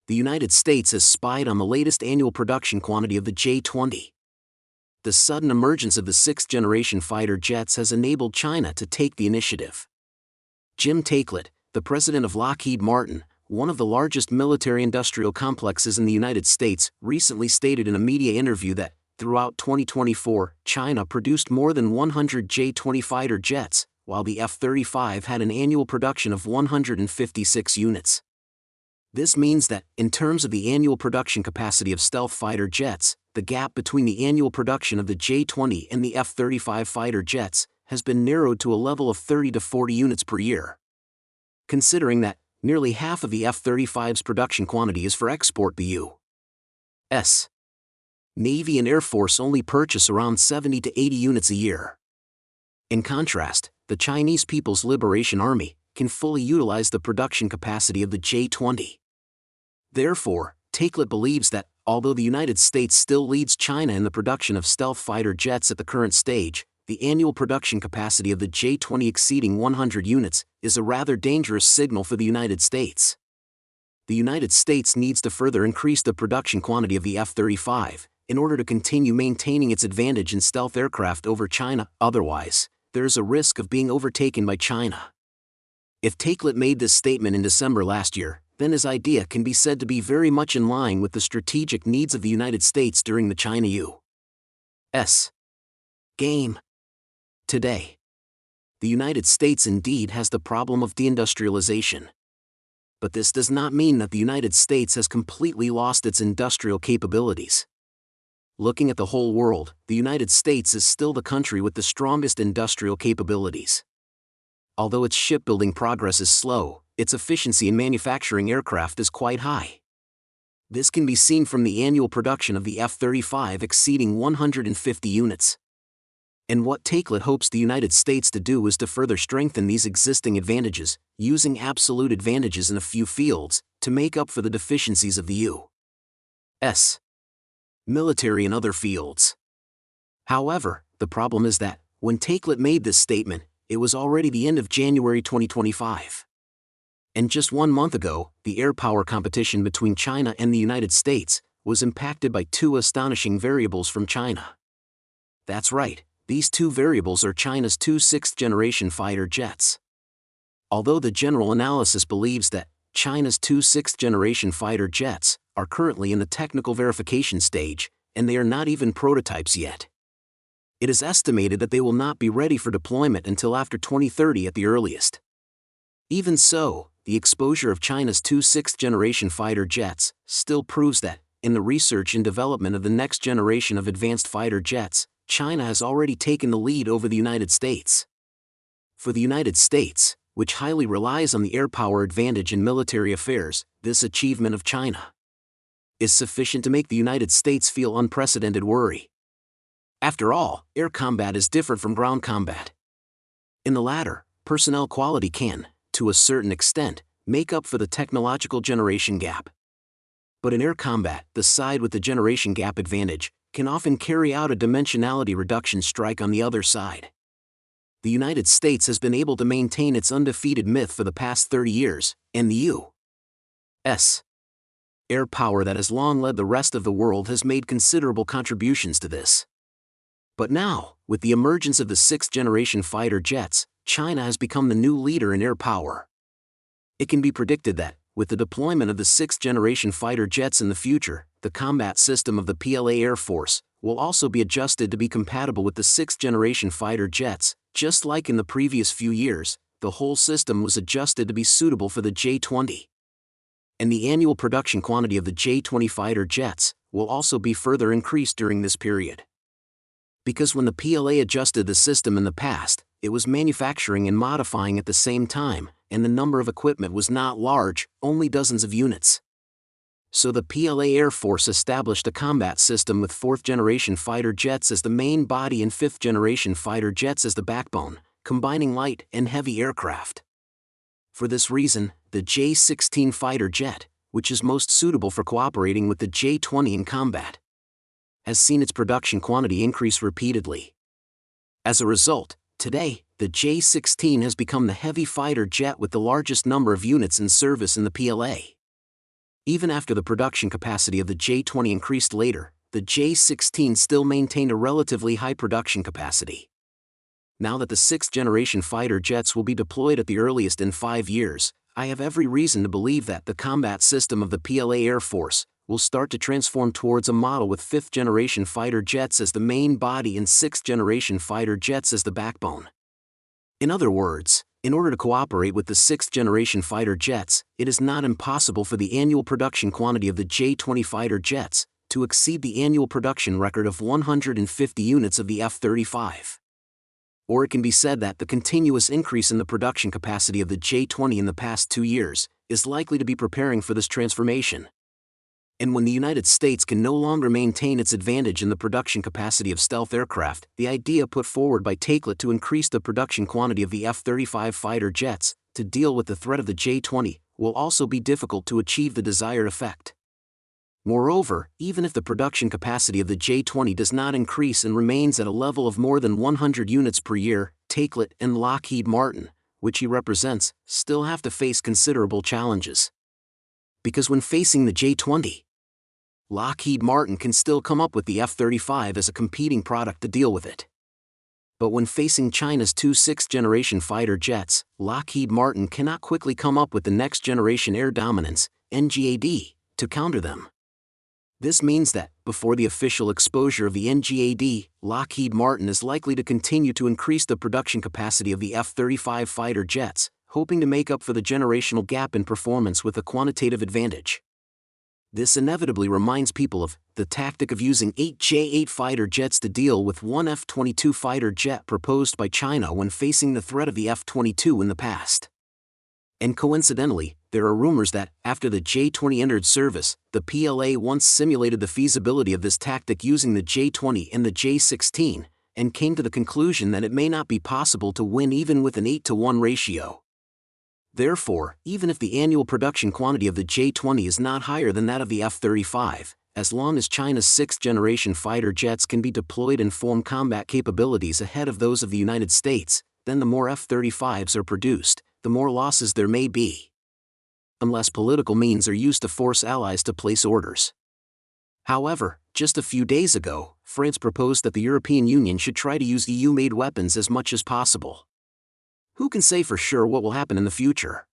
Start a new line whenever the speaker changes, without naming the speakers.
the United States has spied on the latest annual production quantity of the J-20. The sudden emergence of the 6th-generation fighter jets has enabled China to take the initiative. Jim Taiclet, the president of Lockheed Martin, one of the largest military-industrial complexes in the United States, recently stated in a media interview that, throughout 2024, China produced more than 100 J-20 fighter jets, while the F-35 had an annual production of 156 units. This means that, in terms of the annual production capacity of stealth fighter jets, the gap between the annual production of the J-20 and the F-35 fighter jets has been narrowed to a level of 30 to 40 units per year. Considering that, nearly half of the F-35's production quantity is for export, the U.S. Navy and Air Force only purchase around 70 to 80 units a year. In contrast, the Chinese People's Liberation Army can fully utilize the production capacity of the J-20. Therefore, Taiclet believes that, although the United States still leads China in the production of stealth fighter jets at the current stage, the annual production capacity of the J-20 exceeding 100 units is a rather dangerous signal for the United States. The United States needs to further increase the production quantity of the F-35 in order to continue maintaining its advantage in stealth aircraft over China. Otherwise, there is a risk of being overtaken by China. If Taiclet made this statement in December last year, then his idea can be said to be very much in line with the strategic needs of the United States during the China-US game. Today, the United States indeed has the problem of de-industrialization. But this does not mean that the United States has completely lost its industrial capabilities. Looking at the whole world, the United States is still the country with the strongest industrial capabilities. Although its shipbuilding progress is slow, its efficiency in manufacturing aircraft is quite high. This can be seen from the annual production of the F-35 exceeding 150 units. And what Taiclet hopes the United States to do is to further strengthen these existing advantages, using absolute advantages in a few fields, to make up for the deficiencies of the U.S. military in other fields. However, the problem is that, when Taiclet made this statement, it was already the end of January 2025. And just 1 month ago, the air power competition between China and the United States was impacted by two astonishing variables from China. That's right, these two variables are China's two 6th-generation fighter jets. Although the general analysis believes that China's two 6th-generation fighter jets are currently in the technical verification stage, and they are not even prototypes yet. It is estimated that they will not be ready for deployment until after 2030 at the earliest. Even so, the exposure of China's two 6th-generation fighter jets still proves that, in the research and development of the next generation of advanced fighter jets, China has already taken the lead over the United States. For the United States, which highly relies on the air power advantage in military affairs, this achievement of China is sufficient to make the United States feel unprecedented worry. After all, air combat is different from ground combat. In the latter, personnel quality can, to a certain extent, make up for the technological generation gap. But in air combat, the side with the generation gap advantage can often carry out a dimensionality reduction strike on the other side. The United States has been able to maintain its undefeated myth for the past 30 years, and the U.S. air power that has long led the rest of the world has made considerable contributions to this. But now, with the emergence of the 6th-generation fighter jets, China has become the new leader in air power. It can be predicted that, with the deployment of the 6th-generation fighter jets in the future, the combat system of the PLA Air Force will also be adjusted to be compatible with the 6th-generation fighter jets. Just like in the previous few years, the whole system was adjusted to be suitable for the J-20. And the annual production quantity of the J-20 fighter jets will also be further increased during this period. Because when the PLA adjusted the system in the past, it was manufacturing and modifying at the same time, and the number of equipment was not large, only dozens of units. So the PLA Air Force established a combat system with 4th-generation fighter jets as the main body and 5th-generation fighter jets as the backbone, combining light and heavy aircraft. For this reason, the J-16 fighter jet, which is most suitable for cooperating with the J-20 in combat, has seen its production quantity increase repeatedly. As a result, today, the J-16 has become the heavy fighter jet with the largest number of units in service in the PLA. Even after the production capacity of the J-20 increased later, the J-16 still maintained a relatively high production capacity. Now that the 6th-generation fighter jets will be deployed at the earliest in 5 years, I have every reason to believe that the combat system of the PLA Air Force will start to transform towards a model with 5th-generation fighter jets as the main body and 6th-generation fighter jets as the backbone. In other words, in order to cooperate with the 6th-generation fighter jets, it is not impossible for the annual production quantity of the J-20 fighter jets to exceed the annual production record of 150 units of the F-35. Or it can be said that the continuous increase in the production capacity of the J-20 in the past 2 years is likely to be preparing for this transformation. And when the United States can no longer maintain its advantage in the production capacity of stealth aircraft, the idea put forward by Takelet to increase the production quantity of the F-35 fighter jets to deal with the threat of the J-20 will also be difficult to achieve the desired effect. Moreover, even if the production capacity of the J-20 does not increase and remains at a level of more than 100 units per year, Takelet and Lockheed Martin, which he represents, still have to face considerable challenges. Because when facing the J-20, Lockheed Martin can still come up with the F-35 as a competing product to deal with it. But when facing China's 2 6th-generation fighter jets, Lockheed Martin cannot quickly come up with the next-generation air dominance, NGAD, to counter them. This means that, before the official exposure of the NGAD, Lockheed Martin is likely to continue to increase the production capacity of the F-35 fighter jets, hoping to make up for the generational gap in performance with a quantitative advantage. This inevitably reminds people of the tactic of using 8 J-8 fighter jets to deal with one F-22 fighter jet proposed by China when facing the threat of the F-22 in the past. And coincidentally, there are rumors that, after the J-20 entered service, the PLA once simulated the feasibility of this tactic using the J-20 and the J-16, and came to the conclusion that it may not be possible to win even with an 8-to-1 ratio. Therefore, even if the annual production quantity of the J-20 is not higher than that of the F-35, as long as China's 6th-generation fighter jets can be deployed and form combat capabilities ahead of those of the United States, then the more F-35s are produced, the more losses there may be. Unless political means are used to force allies to place orders. However, just a few days ago, France proposed that the European Union should try to use EU-made weapons as much as possible. Who can say for sure what will happen in the future?